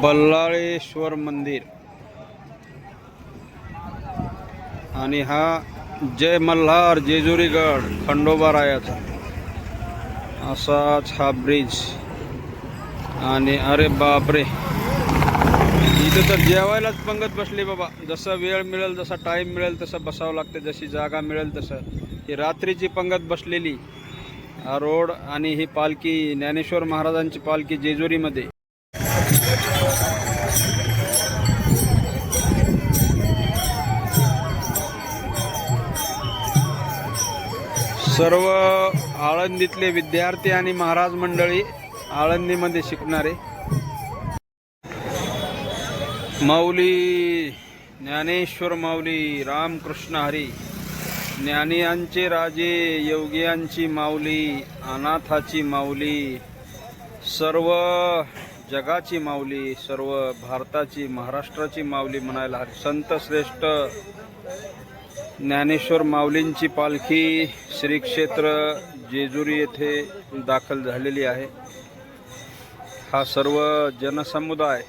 बल्लाळेश्वर मंदिर आणि हा जय मल्हार जेजुरीगड खंडोबा रायाचा असाच हा ब्रिज। आणि अरे बापरे, इथं तर जेवायलाच पंगत बसली बाबा। जसा वेळ मिळेल, जसा टाइम मिळेल तसं बसावं लागतं, जशी जागा मिळेल तसं। ही रात्रीची पंगत बसलेली हा रोड। आणि ही पालखी ज्ञानेश्वर महाराजांची पालखी जेजुरीमध्ये। सर्व आळंदीतले विद्यार्थी आणि महाराज मंडळी, आळंदीमध्ये शिकणारे माऊली ज्ञानेश्वर माऊली, रामकृष्ण हरी, ज्ञानियांचे राजे, योगियांची माऊली, अनाथाची माऊली, सर्व जगाची माऊली, सर्व भारताची, महाराष्ट्राची माऊली म्हणायला हरी। संत श्रेष्ठ ज्ञानेश्वर माऊलींची पालखी श्री क्षेत्र जेजुरी येथे दाखल झालेली आहे। हा सर्व जनसमुदाय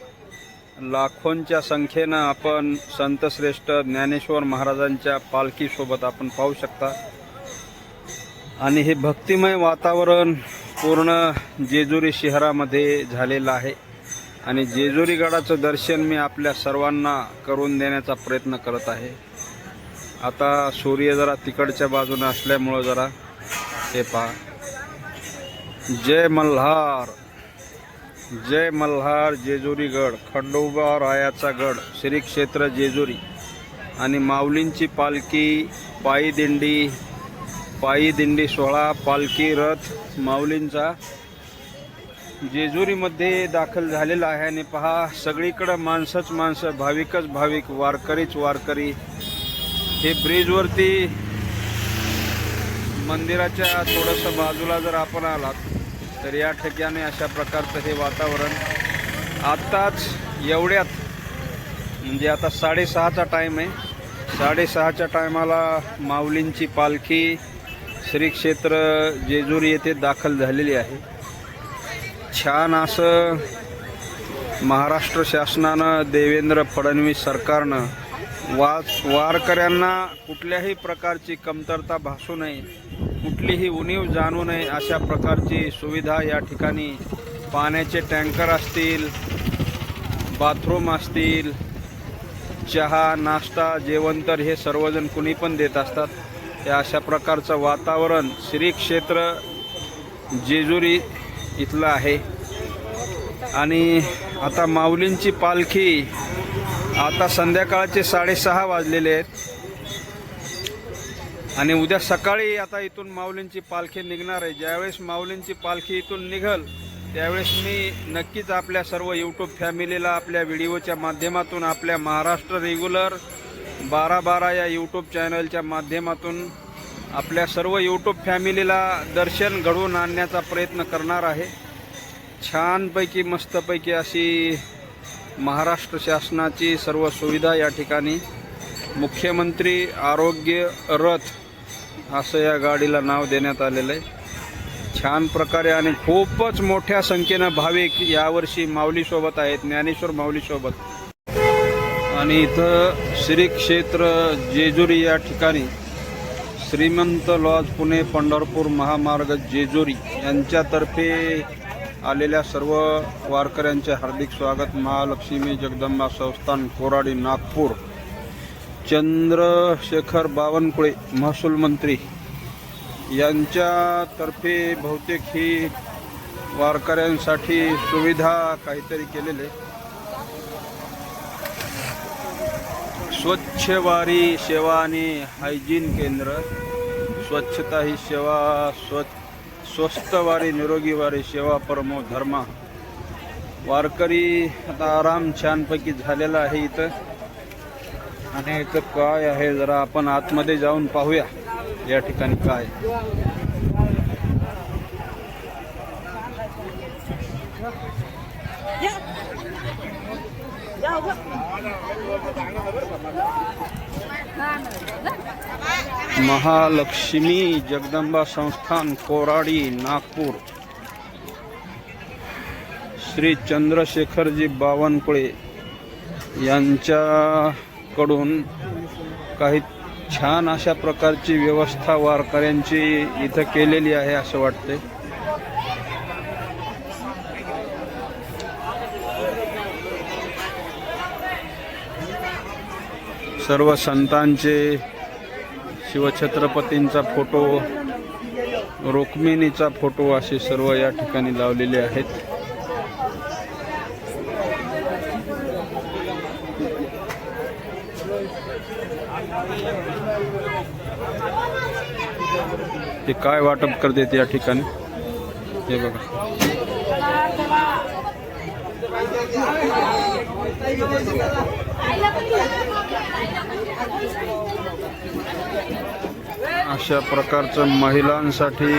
लाखोंच्या संख्येनं आपण संत श्रेष्ठ ज्ञानेश्वर महाराजांच्या पालखीसोबत आपण पाहू शकता। आणि हे भक्तिमय वातावरण पूर्ण जेजुरी शहरामध्ये झालेलं आहे। आणि जेजुरी गडाचं दर्शन मी आपल्या सर्वांना करून देण्याचा प्रयत्न करत आहे। आता सूर्य जरा तिकडच्या बाजूने असल्यामुळं जरा हे पहा, जय मल्हार, जय मल्हार जेजुरीगड, खंडोबा रायाचा गड, श्री क्षेत्र जेजुरी। आणि माऊलींची पालखी, पायी दिंडी सोहळा, पालखी रथ माऊलींचा जेजुरीमध्ये दाखल झालेला आहे। आणि पहा, सगळीकडे माणसंच माणसं, भाविकच भाविक, वारकरीच वारकरी। हे ब्रिजवरती मंदिराच्या थोडंसं बाजूला जर आपण आलात तर या ठिकाणी अशा प्रकारचं हे वातावरण। आत्ताच एवढ्यात म्हणजे आता 6:30चा टाईम आहे, 6:30च्या टायमाला माऊलींची पालखी श्री क्षेत्र जेजुरी येथे दाखल झालेली आहे। छान असं महाराष्ट्र शासनानं, देवेंद्र फडणवीस सरकारनं वारकऱ्यांना कुठल्याही प्रकारची कमतरता भासू नये, कुठलीही उणीव जाणू नये अशा प्रकारची सुविधा या ठिकाणी, पाण्याचे टँकर असतील, बाथरूम असतील, चहा, नाश्ता, जेवण तर हे सर्वजण कुणी पण देत असतात। त्या अशा प्रकारचं वातावरण श्री क्षेत्र जेजुरी इथलं आहे। आणि आता माऊलींची पालखी, आता संध्याकाळचे 6:30 वाजलेले आहेत। आणि उद्या सकाळी आता इथून माऊलींची पालखी निघणार आहे। ज्यावेळेस माऊलींची पालखी इथून निघल त्यावेळेस मी नक्कीच आपल्या सर्व यूट्यूब फॅमिलीला आपल्या व्हिडिओच्या माध्यमातून, आपल्या महाराष्ट्र रेग्युलर 12-12 या यूट्यूब चॅनलच्या माध्यमातून आपल्या सर्व यूट्यूब फॅमिलीला दर्शन घडवून आणण्याचा प्रयत्न करणार आहे। छानपैकी मस्तपैकी अशी महाराष्ट्र शासनाची सर्व सुविधा या ठिकाणी, मुख्यमंत्री आरोग्य रथ असं या गाडीला नाव देण्यात आलेलं आहे। छान प्रकारे आणि खूपच मोठ्या संख्येनं भाविक यावर्षी माऊलीसोबत आहेत, ज्ञानेश्वर माऊलीसोबत। आणि इथं श्री क्षेत्र जेजुरी या ठिकाणी श्रीमंत लॉज पुणे पंढरपूर महामार्ग जेजुरी यांच्यातर्फे आलेल्या सर्व वारकऱ्यांचे हार्दिक स्वागत। महालक्ष्मी जगदंबा संस्थान कोराडी नागपूर, चंद्रशेखर बावनकुळे महसूल मंत्री यांच्यातर्फे बहुतेक ही वारकऱ्यांसाठी सुविधा काहीतरी केलेले। स्वच्छ वारी सेवा आणि हायजीन केंद्र, स्वच्छता ही सेवा, स्वस्थ वारी निरोगी वारी सेवा परमो धर्मा। वारकरी आता आराम छानपैकी झालेला आहे इथं। आणि इथं काय आहे जरा आपण आतमध्ये जाऊन पाहूया या ठिकाणी काय। महालक्ष्मी जगदंबा संस्थान कोराडी नागपूर, श्री चंद्रशेखरजी बावनकुळे यांच्याकडून काही छान अशा प्रकारची व्यवस्था वारकऱ्यांची इथं केलेली आहे असं वाटतंय. सर्व संतांचे, शिवछत्रपतींचा फोटो, रुक्मिणीचा फोटो असे सर्व या ठिकाणी लावलेले आहेत. ते काय वाटप करतात या ठिकाणी हे बघा. अशा प्रकारचं महिलांसाठी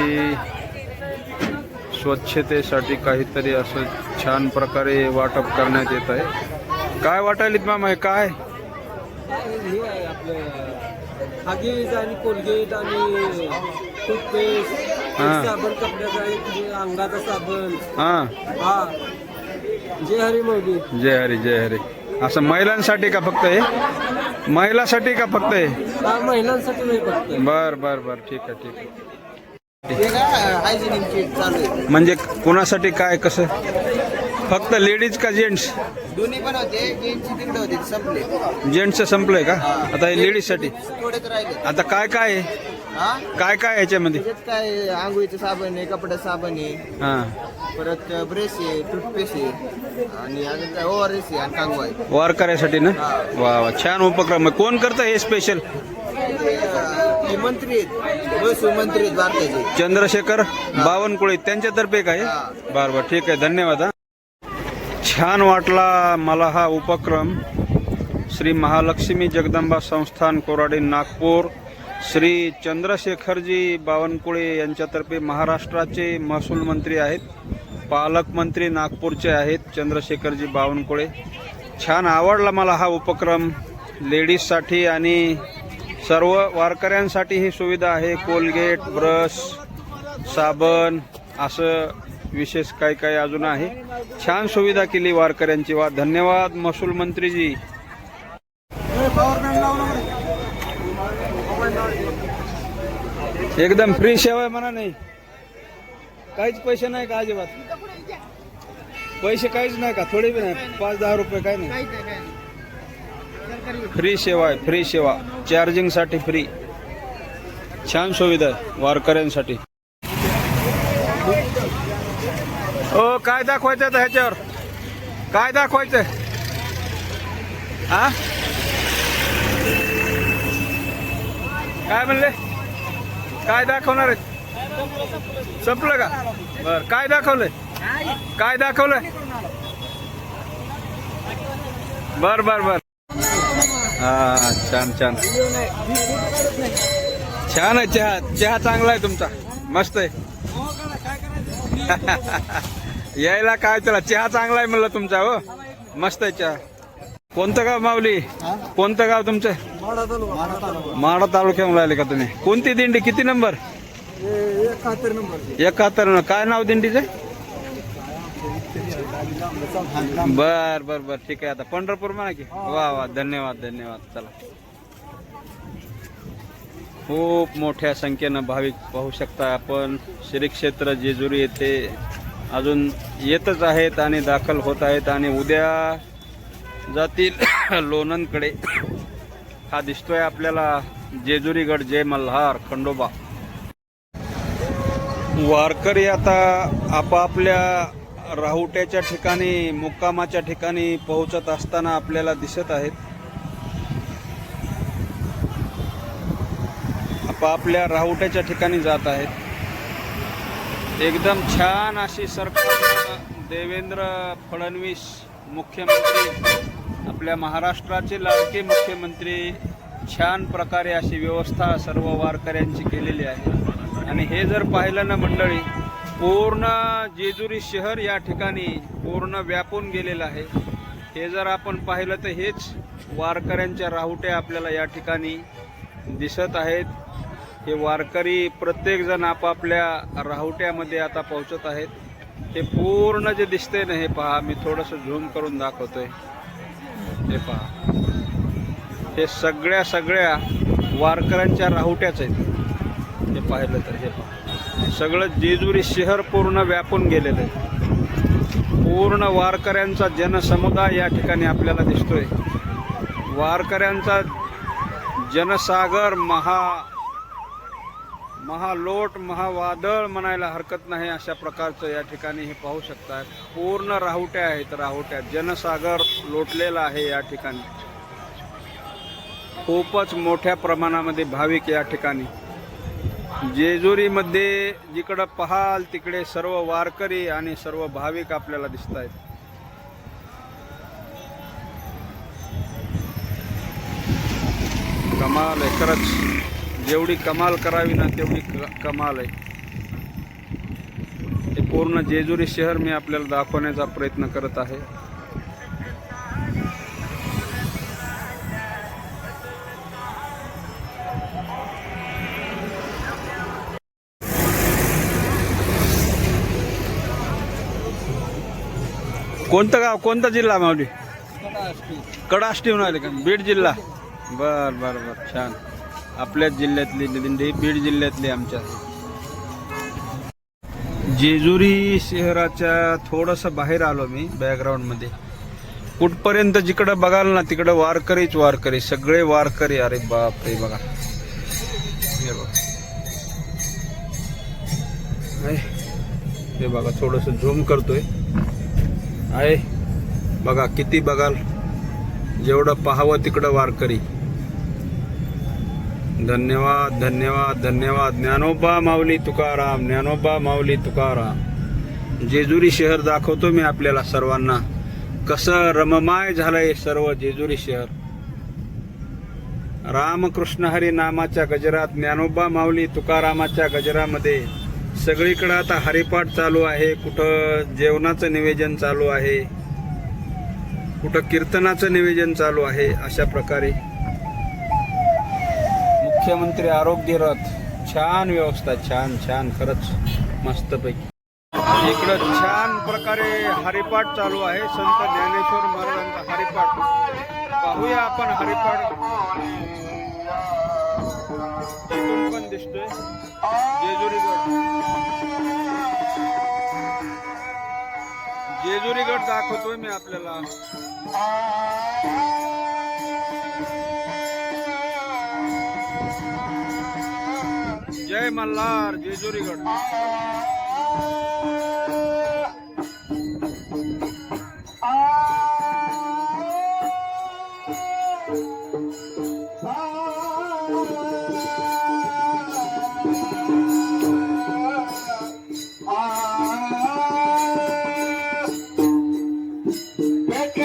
स्वच्छतेसाठी काहीतरी असं छान प्रकारे वाटप करण्यात येत आहे. काय वाटायलीत मामा हे काय? हे आहे आपलं हागीज आणि कोलगेट आणि टूथपेस्ट, साबण, कपड्याचा एक अंगाचा साबण. हा हा, जय हरी मोदी. जय हरी जय हरी. असं महिलांसाठी का फक्त हे? महिलांसाठी का फक्त हे? हा, महिलांसाठी नाही फक्त. बर बर बर, ठीक आहे ठीक आहे. हे काय हायजिनिक किट चालू आहे. म्हणजे कोणासाठी काय कसं? फक्त लेडीज का जेंट्स? दोन्ही पण होते, जेंट्सची तिकडे होते, संपले. जेंट्सचं संपलंय का? आता हे लेडीज साठी थोडेच राहिले. आता काय काय आहे? हा, काय काय याच्यामध्ये? त्याच्यात काय आंघोळीचं साबण आहे, कपड्याचं साबण आहे, हा, परत ब्रश आहे, टूथपेस्ट आहे आणि अजून काय ORS आहे आणि कांगवा आहे. वारकऱ्यासाठी ना? वा वा, छान उपक्रम आहे. कोण करतं हे स्पेशल? हे मंत्री आहेत, महसूल मंत्री आहेत भारताचे, चंद्रशेखर बावनकुळे, त्यांच्यातर्फे काय? बर बर, ठीक आहे, धन्यवाद. हा, छान वाटला मला हा उपक्रम. श्री महालक्ष्मी जगदंबा संस्थान कोराडी नागपूर, श्री चंद्रशेखरजी बावनकुळे यांच्यातर्फे, महाराष्ट्राचे महसूल मंत्री आहेत, पालकमंत्री नागपूरचे आहेत चंद्रशेखरजी बावनकुळे. छान आवडला मला हा उपक्रम. लेडीजसाठी आणि सर्व वारकऱ्यांसाठी ही सुविधा आहे. कोलगेट, ब्रश, साबण असं विशेष काय काय अजून आहे. छान सुविधा केली वारकऱ्यांची. वा, धन्यवाद महसूल मंत्रीजी. एकदम फ्री सेवा आहे म्हणा. नाही काहीच पैसे नाही का? अजिबात पैसे काहीच नाही का? थोडे बी नाही? 5-10 रुपये काय नाही? फ्री सेवा आहे, फ्री सेवा. चार्जिंग साठी फ्री. छान सुविधा आहे वारकऱ्यांसाठी. ओ, काय दाखवायचं आता ह्याच्यावर? काय दाखवायचं? हा, काय म्हणले? काय दाखवणार आहे? संपलं का? बर, काय दाखवलंय? काय दाखवलंय? बर बर बर. हा, छान छान छान आहे. चहा चहा चांगला आहे तुमचा, मस्त आहे. यायला काय त्याला, चहा चांगला आहे म्हणलं तुमचा. हो, मस्त आहे चहा. कोणतं गाव माऊली? कोणतं गाव तुमचं? माढा तालुक्यामध्ये राहिले का तुम्ही? कोणती दिंडी, किती नंबर? 71. काय नाव दिंडीचं? बर बर बर, ठीक आहे. आता पंढरपूर म्हणा की. वा वा, धन्यवाद धन्यवाद. चला, खूप मोठ्या संख्येनं भाविक पाहू शकता आपण. श्री क्षेत्र जेजुरी येथे अजून येतच आहेत आणि दाखल होत आहेत आणि उद्या जातील लोणंदकडे. हा दिसतोय आपल्याला जेजुरीगड, जय मल्हार, खंडोबा. वारकरी आता आपापल्या राहुट्याच्या ठिकाणी, मुक्कामाच्या ठिकाणी पोहोचत असताना आपल्याला दिसत आहेत. आपापल्या राहुट्याच्या ठिकाणी जात आहेत. एकदम छान अशी सरकार, देवेंद्र फडणवीस मुख्यमंत्री, आपल्या महाराष्ट्राचे लाडके मुख्यमंत्री, छान प्रकारे अशी व्यवस्था सर्व वारकऱ्यांची केलेली आहे. आणि हे जर पाहिलं ना मंडळी, पूर्ण जेजुरी शहर या ठिकाणी पूर्ण व्यापून गेलेलं आहे. हे जर आपण पाहिलं तर हेच वारकऱ्यांच्या राहुट्या आपल्याला या ठिकाणी दिसत आहेत. हे वारकरी प्रत्येकजण आपापल्या राहुट्यामध्ये आता पोहोचत आहेत. हे पूर्ण जे दिसतंय ना, हे पहा, मी थोडंसं झूम करून दाखवतोय. हे पहा, हे सगळ्या वारकऱ्यांच्या राहुट्याच आहेत. हे पाहिलं तर हे पहा, सगळं जेजुरी शहर पूर्ण व्यापून गेलेलं आहे. पूर्ण वारकऱ्यांचा जनसमुदाय या ठिकाणी आपल्याला दिसतोय. वारकऱ्यांचा जनसागर, महालोट, महावादळ म्हणायला हरकत नाही, अशा प्रकारचं या ठिकाणी हे पाहू शकता. पूर्ण राहुट्या आहेत, राहुट्या, जनसागर लोटलेला आहे या ठिकाणी. खूपच मोठ्या प्रमाणामध्ये भाविक या ठिकाणी. जेजुरीमध्ये जिकडं पाहाल तिकडे सर्व वारकरी आणि सर्व भाविक आपल्याला दिसत आहेत. कमाल आहे खरंच. जेवढी कमाल करावी ना तेवढी कमाल आहे. हे पूर्ण जेजुरी शहर मी आपल्याला दाखवण्याचा प्रयत्न करत आहे. कोणतं गाव, कोणता जिल्हा माऊली? कडाष्टीहून आले का? बीड जिल्हा. बर बर बर, छान. आपल्याच जिल्ह्यातली दिंडी, बीड जिल्ह्यातली आमच्या. जेजुरी शहराच्या थोडंसं बाहेर आलो मी बॅकग्राऊंडमध्ये. कुठपर्यंत जिकडं बघाल ना तिकडं वारकरीच वारकरी, सगळे वारकरी. अरे बाप रे, बघा हे बघा, थोडंसं झूम करतोय. आहे बघा, किती बघाल, जेवढं पाहावं तिकडं वारकरी. धन्यवाद धन्यवाद धन्यवाद. ज्ञानोबा माऊली तुकाराम, ज्ञानोबा माऊली तुकाराम. जेजुरी शहर दाखवतो मी आपल्याला सर्वांना, कसं रममाय झालंय सर्व जेजुरी शहर. रामकृष्ण हरी नामाच्या गजरात, ज्ञानोबा माऊली तुकारामाच्या गजरामध्ये सगळीकडे आता हरिपाठ चालू आहे. कुठं जेवणाचं निवेदन चालू आहे, कुठं कीर्तनाचं निवेदन चालू आहे. अशा प्रकारे मुख्यमंत्री आरोग्य रथ, छान व्यवस्था, छान छान, खरंच मस्तपैकी. इकडं छान प्रकारे हरिपाठ चालू आहे. संत ज्ञानेश्वर महाराजांचा हरिपाठ पाहूया आपण. हरिपाठ इथून पण दिसतोय. जेजुरीगड दाखवतोय मी आपल्याला. जय मल्हार. जेजुरीगड.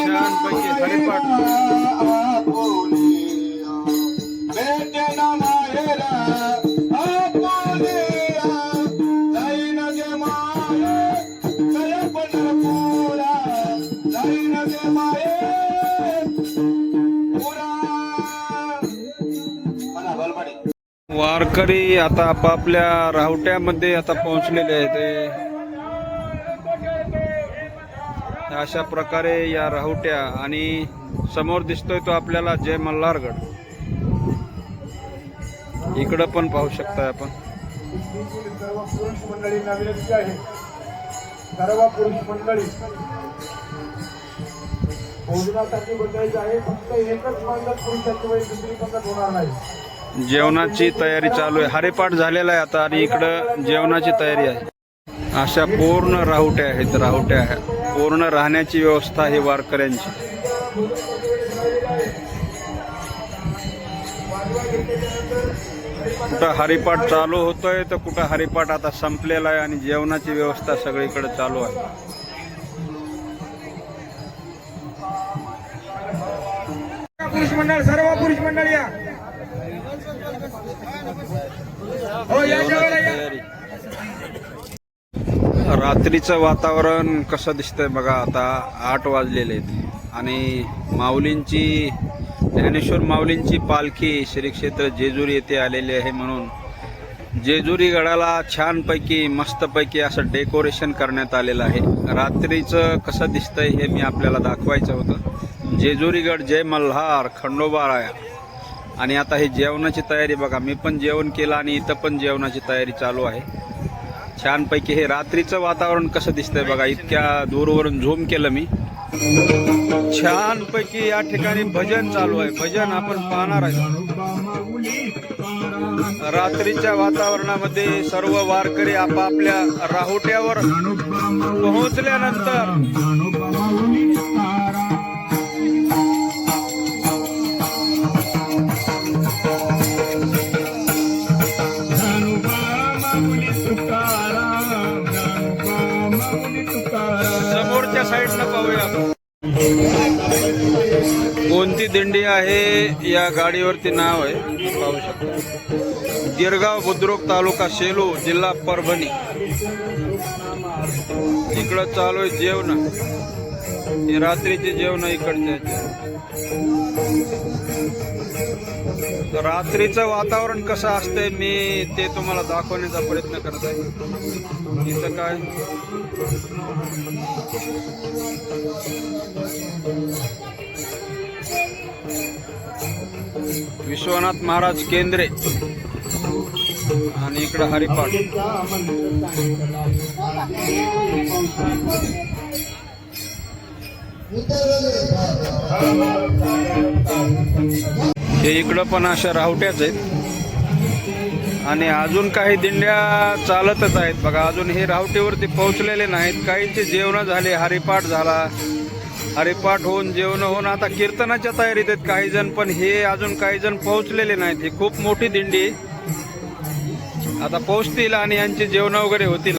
छानपैकी हरिपाठ. वारकरी आता आपापल्या राहुट्यामध्ये आता पोहोचलेले आहेत. अशा प्रकारे या राहुट्या, आणि समोर दिसतोय तो आपल्याला जय मल्हारगड. इकडं पण पाहू शकताय आपण. सर्व पुरुष मंडळी विनंती आहे, सर्व पुरुष मंडळी भोजनासाठी बसायचं आहे. फक्त एकच पंगत पुरुषाची वेळी दुसरी पंगत होणार नाही. जेवणाची तयारी चालू आहे. हरिपाठ झालेला आहे आता, आणि इकडं जेवणाची तयारी आहे. अशा पूर्ण राहुट्या आहेत, राहुट्या आहेत. पूर्ण राहण्याची व्यवस्था आहे वारकऱ्यांची. कुठं हरिपाठ चालू होतोय तर कुठं हरिपाठ आता संपलेला आहे, आणि जेवणाची व्यवस्था सगळीकडे चालू आहे. पुरुष मंडळ, सर्व पुरुष मंडळ या. हो, या जेवायला या. रात्रीचं वातावरण कसं दिसतंय बघा. आता 8 वाजलेले आहेत, आणि माऊलींची, ज्ञानेश्वर माऊलींची पालखी श्री क्षेत्र जेजुरी येथे आलेली आहे. म्हणून जेजुरी गडाला छानपैकी मस्तपैकी असं डेकोरेशन करण्यात आलेलं आहे. रात्रीचं कसं दिसतंय हे मी आपल्याला दाखवायचं होतं. जेजुरी गड जय मल्हार खंडोबा राया. आणि आता ही जेवणाची तयारी बघा, मी पण जेवण केलं आणि इथं पण जेवणाची तयारी चालू आहे. छानपैकी हे रात्रीचं वातावरण कसं दिसतंय बघा, इतक्या दूरवरून झूम केलं मी. छानपैकी या ठिकाणी भजन चालू आहे. भजन आपण पाहणार आहे. रात्रीच्या वातावरणामध्ये सर्व वारकरी आपापल्या राहुट्यावर पोहोचल्यानंतर समोरच्या साईडनं पाहूया आपण कोणती दिंडी आहे. या गाडीवरती नाव आहे, पाहू शकता. गिरगाव बुद्रुक तालुका सेलू जिल्हा परभणी. इकडं चालू आहे जेवण. हे रात्रीचे जेवण इकडचे. रात्रीचं वातावरण कसं असतंय मी ते तुम्हाला दाखवण्याचा प्रयत्न करत आहे. इथं काय विश्वनाथ महाराज केंद्रे आणि इकडं हरिपाठ. हे इकडं पण अशा राहुट्याच आहेत आणि अजून काही दिंड्या चालतच आहेत बघा. अजून हे राहुटीवरती पोहोचलेले नाहीत. काहींचे जेवण झाले, हरिपाठ झाला. हरिपाठ होऊन जेवण होऊन आता कीर्तनाच्या तयारीत आहेत काही जण, पण हे अजून काही जण पोहोचलेले नाहीत. ही खूप मोठी दिंडी आता पोहोचतील आणि यांचे जेवण वगैरे होतील.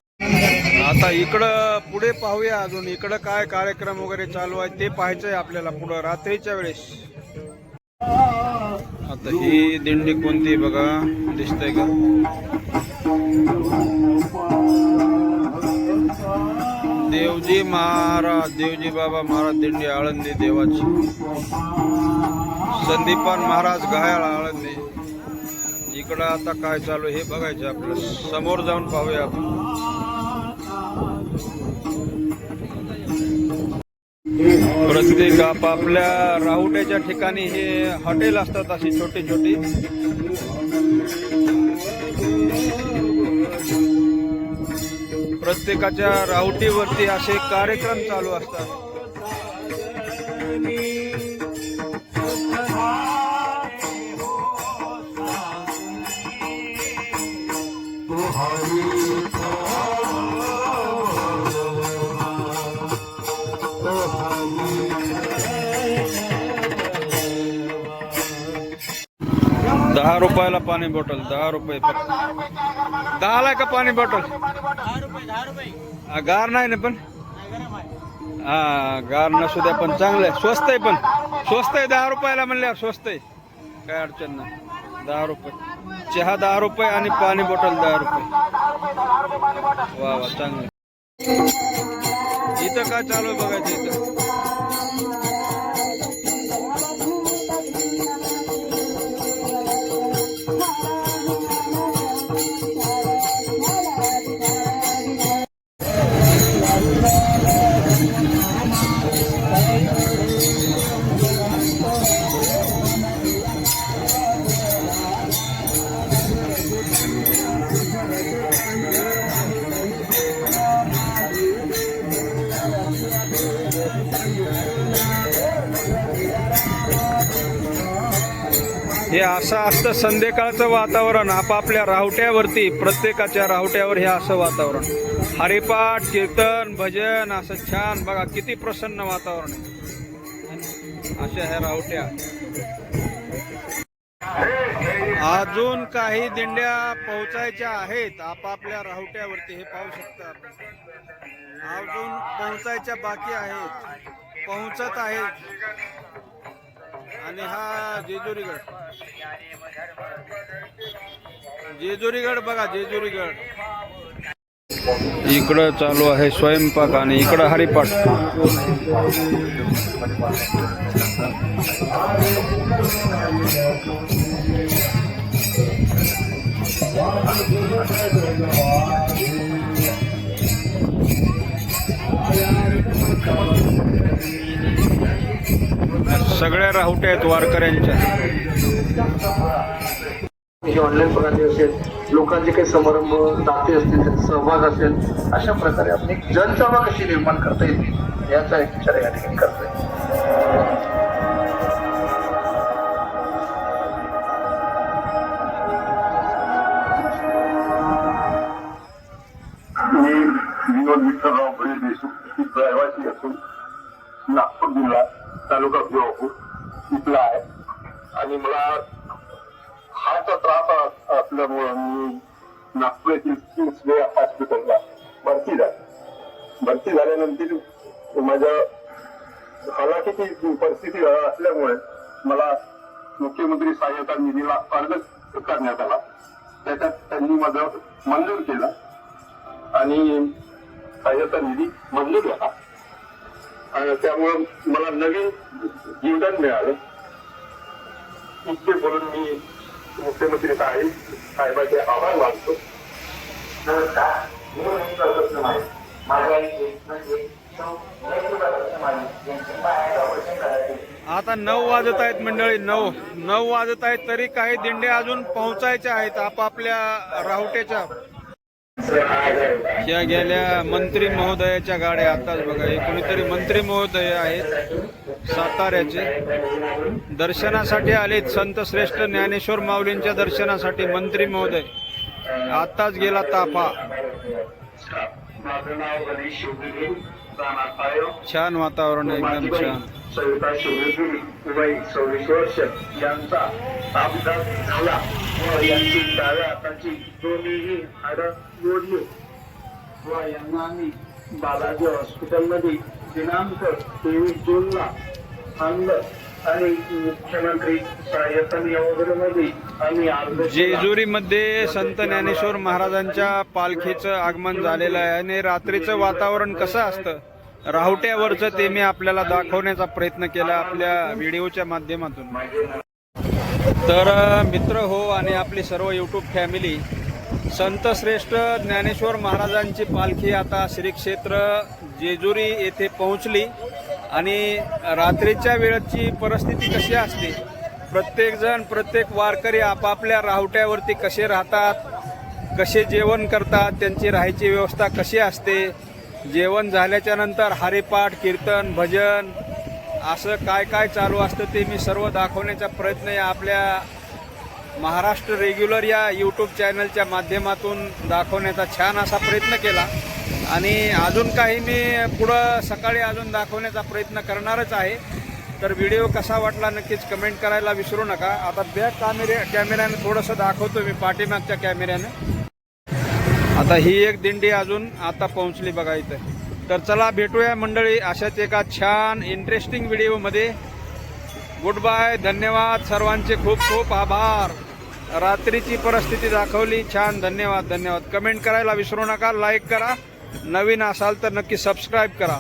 आता इकडं पुढे पाहूया. अजून इकडं काय कार्यक्रम वगैरे चालू आहे ते पाहायचंय आपल्याला पुढं रात्रीच्या वेळेस. आता ही दिंडी कोणती बघा, दिसतंय का? देवजी महाराज, देवजी बाबा महाराज दिंडी आळंदी देवाची. संदीपान महाराज घायाळ आळंदी. इकडं आता काय चालू हे बघायचं आपलं. समोर जाऊन पाहूया आपण. प्रत्येक आपापल्या राहुट्याच्या ठिकाणी हे हॉटेल असतात अशी छोटी छोटी. प्रत्येकाच्या राहुटीवरती असे कार्यक्रम चालू असतात. ₹10 पाणी बॉटल, ₹10 फक्त. 10ला का पाणी बॉटल? गार नाही ना, पण हा गार नसू द्या, पण चांगलं आहे. स्वस्त आहे, पण स्वस्त आहे. ₹10 म्हणल्यावर स्वस्त आहे, काय अडचण नाही. ₹10. चहा ₹10 आणि पाणी बॉटल ₹10. वा वा, चांगलं. इथं काय चालू आहे बघायचं. इथं हे असं असतं संध्याकाळचं वातावरण आपापल्या राहुट्यावरती. प्रत्येकाच्या राहुट्यावर हे असं वातावरण. हरिपाठ, कीर्तन, भजन असं छान बघा. किती प्रसन्न वातावरण आहे. अशा ह्या राहुट्या. अजून काही दिंड्या पोहोचायच्या आहेत आपापल्या राहुट्यावरती. हे पाहू शकता आपण. अजून पोहोचायच्या बाकी आहेत, पोहोचत आहेत. आणि हा जेजुरीगड. जेजुरीगड बघा, जेजुरीगड. इकडं चालू आहे स्वयंपाक आणि इकडं हरिपाठ. सगळ्या राहुट्या आहेत वारकऱ्यांच्या. ही ऑनलाईन प्रणाली असेल, लोकांचे काही समारंभ नाते असतील, त्याचा सहभाग असेल, अशा प्रकारे आपण एक जनसभा कशी निर्माण करता येईल याचा एक विचार या ठिकाणी करतोय. मी विनोद विठ्ठलराव बळे देशमुख इथला रहिवासी असून नागपूर जिल्हा तालुका भिवापूर इथला आहे आणि मला हार्टचा त्रास असल्यामुळं मी नागपूर येथील किम्स वे हॉस्पिटलला भरती झाल्यानंतर माझ्या हलाखीची परिस्थिती असल्यामुळे मला मुख्यमंत्री सहाय्यता निधीला अर्ज करण्यात आला. त्याच्यात त्यांनी माझं मंजूर केलं आणि सहाय्यता निधी मंजूर झाला आणि त्यामुळे मला नवीन जीवदान मिळालं. इतके बोलून मी मुख्यमंत्री साहेबांचे आभार मानतो. नमस्कार, मी महेश प्रसन्न माळी. माझ्या आता 9 वाजत आहेत मंडळी. 9 वाजत आहेत तरी काही दिंड्या अजून पोहोचायच्या आहेत आपापल्या राहुट्याच्या. या गेल्या मंत्री महोदयाच्या गाड्या आताच बघा. हे कोणीतरी मंत्री महोदय आहेत साताऱ्याचे, दर्शनासाठी आलेत. संत श्रेष्ठ ज्ञानेश्वर माऊलींच्या दर्शनासाठी मंत्री महोदय. आताच गेला ताफा. छान वातावरण आहे, एकदम छान. सविता शिवगिरी वय 26 वर्ष यांचा अपघात झाला व यांची डाव्या हाताची दोन्हीही हाडं मोडली व यांना आम्ही बालाजी हॉस्पिटलमध्ये दिनांक 23 जूनला आणलं आणि मुख्यमंत्री सहाय्यता योजनेमध्ये आम्ही अर्ज जेजुरीमध्ये संत ज्ञानेश्वर महाराजांच्या पालखीचं आगमन झालेलं आहे आणि रात्रीचं वातावरण कसं असतं राहुट्यावरचं ते मी आपल्याला दाखवण्याचा प्रयत्न केला आपल्या व्हिडिओच्या माध्यमातून. तर मित्र हो आणि आपली सर्व यूट्यूब फॅमिली, संत श्रेष्ठ ज्ञानेश्वर महाराजांची पालखी आता श्री क्षेत्र जेजुरी येथे पोहोचली आणि रात्रीच्या वेळची परिस्थिती कशी असते, प्रत्येकजण प्रत्येक वारकरी आपापल्या राहुट्यावरती कसे राहतात, कसे जेवण करतात, त्यांची राहायची व्यवस्था कशी असते, जेवण झाल्याच्या नंतर हरिपाठ कीर्तन भजन असं काय काय चालू असतं ते मी सर्व दाखवण्याचा प्रयत्न या आपल्या महाराष्ट्र रेग्युलर या यूट्यूब चॅनलच्या माध्यमातून दाखवण्याचा छान असा प्रयत्न केला आणि अजून काही मी पुढं सकाळी अजून दाखवण्याचा प्रयत्न करणारच आहे. तर व्हिडिओ कसा वाटला नक्कीच कमेंट करायला विसरू नका. आता बॅक कॅमेऱ्याने थोडंसं दाखवतो मी पाठीमागच्या कॅमेऱ्याने. आता ही एक दिंडी अजून आता पोहोचली बघा इथं. तर चला भेटूया मंडळी अशाच एका छान इंटरेस्टिंग व्हिडिओमध्ये. गुड बाय, धन्यवाद सर्वांचे, खूप खूप आभार. रात्रीची परिस्थिती दाखवली, छान, धन्यवाद. कमेंट करायला विसरू नका, लाईक करा, नवीन असाल तर नक्की सबस्क्राईब करा.